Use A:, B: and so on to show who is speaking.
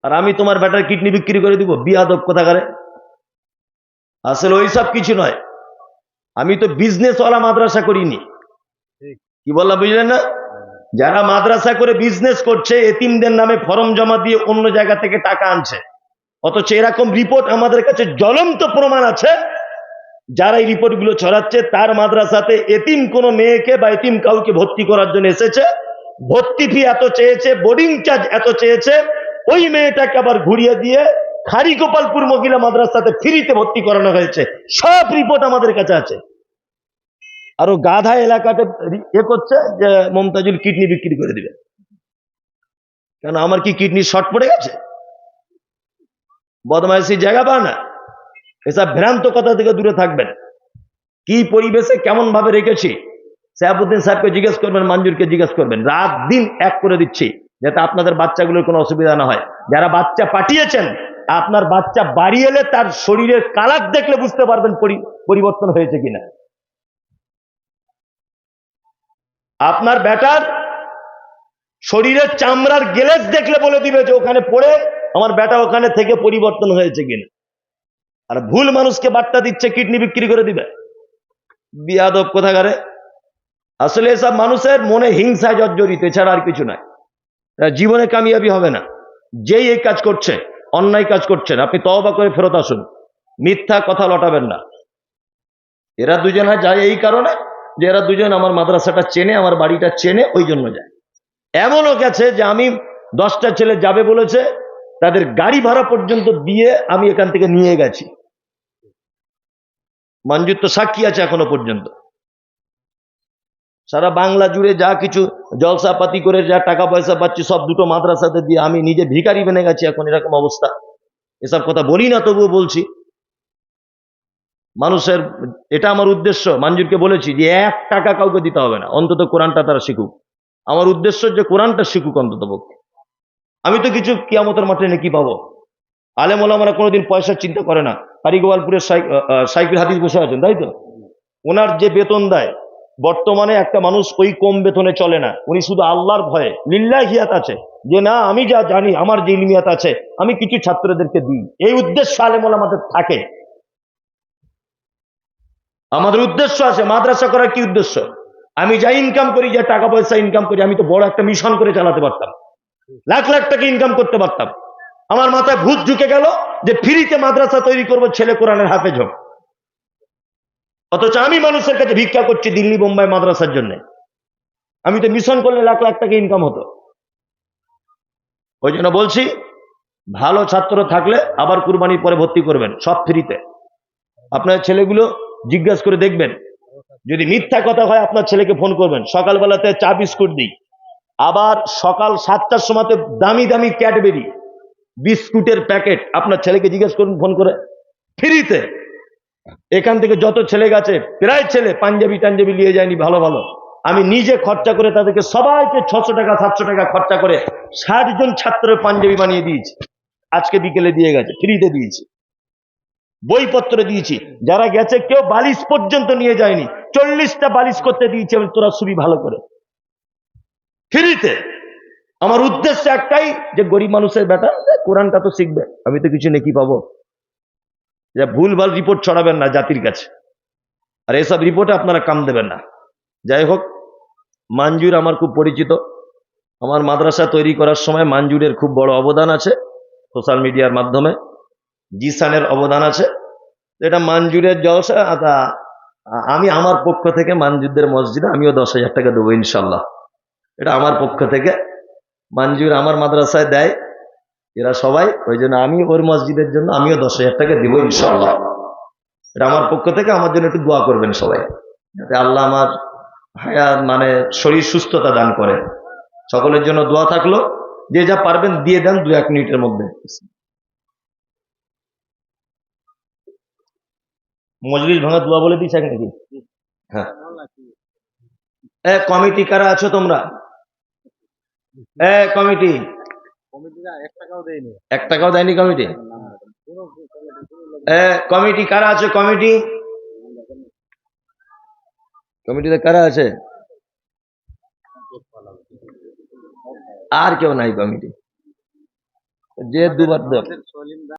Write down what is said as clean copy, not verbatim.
A: আর আমি তোমার better kidney বিক্রি করে দিব? বিয়াদব কোথাকারে। আসলে ওইসব কিছু নয়। আমি তো বিজনেসওয়ালা মাদ্রাসা করিনি। কি বললাম বুঝলেন না? যারা মাদ্রাসা করে বিজনেস করছে, এতিমদের নামে ফর্ম জমা দিয়ে অন্য জায়গা থেকে টাকা আনছে, অথচ এরকম রিপোর্ট আমাদের কাছে জ্বলন্ত প্রমাণ আছে। যারা এই রিপোর্ট গুলো ছড়াচ্ছে তার মাদ্রাসাতে এতিম কোন মেয়েকে বা এতিম কাউকে ভর্তি করার জন্য এসেছে, ভর্তি ফি এত চেয়েছে, বোর্ডিং চার্জ এত চেয়েছে, ওই মেয়েটাকে আবার ঘুরিয়ে দিয়ে খারিগোপালপুর মহিলা মাদ্রাসাতে ফ্রিতে ভর্তি করানো হয়েছে। সব রিপোর্ট আমাদের কাছে আছে। আরো গাধা এলাকাতে করছে যে মমতাজুল কিডনি বিক্রি করে দিবে। কেন, আমার কি কিডনি শর্ট পড়ে গেছে? বদমাইশি জায়গা পায় না। এসব ভ্রান্ত কথা থেকে দূরে থাকবেন। কি পরিবেশে কেমন ভাবে রেখেছি, সাহেবুদ্দিন সাহেবকে জিজ্ঞেস করবেন, মঞ্জুরকে জিজ্ঞেস করবেন। রাত দিন এক করে দিচ্ছি যাতে আপনাদের বাচ্চাগুলোর কোনো অসুবিধা না হয়। যারা বাচ্চা পাঠিয়েছেন, আপনার বাচ্চা বাড়ি এলে তার শরীরের কালার দেখলে বুঝতে পারবেন পরিবর্তন হয়েছে কিনা। আপনার বেটার শরীরের চামড়ার গ্লেজ দেখলে বলে দিবে যে ওখানে পড়ে আমার বেটা ওখানে থেকে পরিবর্তন হয়েছে কিনা। আর ভুল মানুষকে বার্তা দিচ্ছে কিডনি বিক্রি করে দিবে। বিয়াদব কোথাকারে। আসলে এসব মানুষের মনে হিংসায় জর্জরিত, এছাড়া আর কিছু নয়। জীবনে কামিয়াবি হবে না। যেই এই কাজ করছে, অন্যায় কাজ করছেন, আপনি তওবা করে ফেরত আসুন। মিথ্যা কথা লটাবেন না। এরা দুজনে যায় এই কারণে যে এরা দুজন আমার মাদ্রাসাটা চেনে, আমার বাড়িটা চেনে, ওই জন্য যায়। এমনও গেছে যে আমি 10টা ছেলে যাবে বলেছে, তাদের গাড়ি ভাড়া পর্যন্ত দিয়ে আমি এখান থেকে নিয়ে গেছি। মঞ্জুর তো সাক্ষী আছে এখনো পর্যন্ত। সারা বাংলা জুড়ে যা কিছু জলসাপাতি করে যা টাকা পয়সা পাচ্ছি সব দুটো মাদ্রাসাতে দিয়ে আমি নিজে ভিখারি বেনে গেছি। এখন এরকম অবস্থা। এসব কথা বলি না, তবুও বলছি। মানুষের এটা আমার উদ্দেশ্য। মঞ্জুরকে বলেছি যে 1 টাকা কাউকে দিতে হবে না, অন্তত কোরআনটা তারা শিখুক। আমার উদ্দেশ্য যে কোরআনটা শিখুক অন্তত পক্ষে। আমি তো কিছু কিয়ামতের মাঠে নাকি পাবো। আলেম ওলামারা কোনোদিন পয়সার চিন্তা করে না। কারিগোপালপুরের সাইকেল হাদিস বসে আছেন, তাই তো? ওনার যে বেতন দেয়, বর্তমানে একটা মানুষ ওই কম বেতনে চলে না। উনি শুধু আল্লাহর ভয়ে লিল্লাহিয়াত আছে যে না, আমি যা জানি, আমার যে ইলমিয়াত আছে, আমি কিছু ছাত্রদেরকে দিই। এই উদ্দেশ্য আলেম ওলামাদের থাকে। আমাদের উদ্দেশ্য আছে। মাদ্রাসা করার কি উদ্দেশ্য? আমি যা ইনকাম করি, যে টাকা পয়সা ইনকাম করি, আমি তো বড় একটা মিশন করে চালাতে পারতাম, লাখ লাখ টাকা ইনকাম করতে পারতাম। আমার মাথায় ভূত ঢুকে গেল যে ফ্রিতে মাদ্রাসা তৈরি করবো, ছেলে কোরআনের হাফেজ হোক। অথচ আমি মানুষের কাছে ভিক্ষা করছি দিল্লি বোম্বাই মাদ্রাসার জন্য। আমি তো মিশন করলে লাখ লাখ টাকা ইনকাম হতো। ওই জন্য বলছি, ভালো ছাত্র থাকলে আবার কুরবানির পরে ভর্তি করবেন, সব ফ্রিতে। আপনার ছেলেগুলো জিজ্ঞাসা করে দেখবেন, যদি মিথ্যা কথা হয় আপনার ছেলেকে ফোন করবেন। সকালবেলাতে চা বিস্কুট দিই, আবার সকাল 7টার সময়তে দামি দামি ক্যাডবেরি বিস্কুটের প্যাকেট আপনার ছেলেকে জিজ্ঞেস করুন ফোন করে, ফ্রিতে। এখান থেকে যত ছেলে গেছে, প্রায় ছেলে পাঞ্জাবি টাঞ্জাবি নিয়ে যায়নি, ভালো ভালো। আমি নিজে খরচা করে তাদেরকে সবাইকে 600 টাকা 700 টাকা খরচা করে 60 জন ছাত্রের পাঞ্জাবি বানিয়ে দিয়েছি। আজকে বিকেলে দিয়ে গেছে, ফ্রিতে দিয়েছি। বইপত্র দিয়েছি। যারা গেছে কেউ বালিশ পর্যন্ত নিয়ে যায়নি, 40টা বালিশ করতে দিয়েছি আমি, তোরা শুবি ভালো করে, ফ্রিতে। আমার উদ্দেশ্য একটাই যে গরিব মানুষের বেটা কোরআনটা তো শিখবে, আমি তো কিছু নেকি পাবো। যে ভুলভাল রিপোর্ট ছড়াবেন না জাতির কাছে, আর এসব রিপোর্টে আপনারা কাম দেবেন না। যাই হোক, মঞ্জুর আমার খুব পরিচিত। আমার মাদ্রাসা তৈরি করার সময় মঞ্জুরের খুব বড় অবদান আছে, সোশ্যাল মিডিয়ার মাধ্যমে জিসানের অবদান আছে। এটা মঞ্জুরের জলসা। আমি আমার পক্ষ থেকে মঞ্জুরদের মসজিদে আমিও 10,000 টাকা দেবো ইনশাল্লাহ। এটা আমার পক্ষ থেকে। মঞ্জুর আমার মাদ্রাসায় দেয়, এরা সবাই, ওই জন্য আমি ওর মসজিদের জন্য আমিও 10,000 টাকা দিব ইনশাল্লাহ। এটা আমার পক্ষ থেকে। আমার জন্য একটু দোয়া করবেন সবাই, যাতে আল্লাহ আমার হায়াত মানে শরীর সুস্থতা দান করে। সকলের জন্য দোয়া থাকলো। যে যা পারবেন দিয়ে দেন 2-1 মিনিটের মধ্যে। মজলিস ভাঙা দোয়া বলে দিস নাকি? হ্যাঁ। কমিটি কারা আছো তোমরা? কমিটি 1 টাকাও দেয়নি কমিটি? কমিটি কারা আছে? কমিটিতে কারা আছে? আর কেউ নাই কমিটি? যে দুবার দেব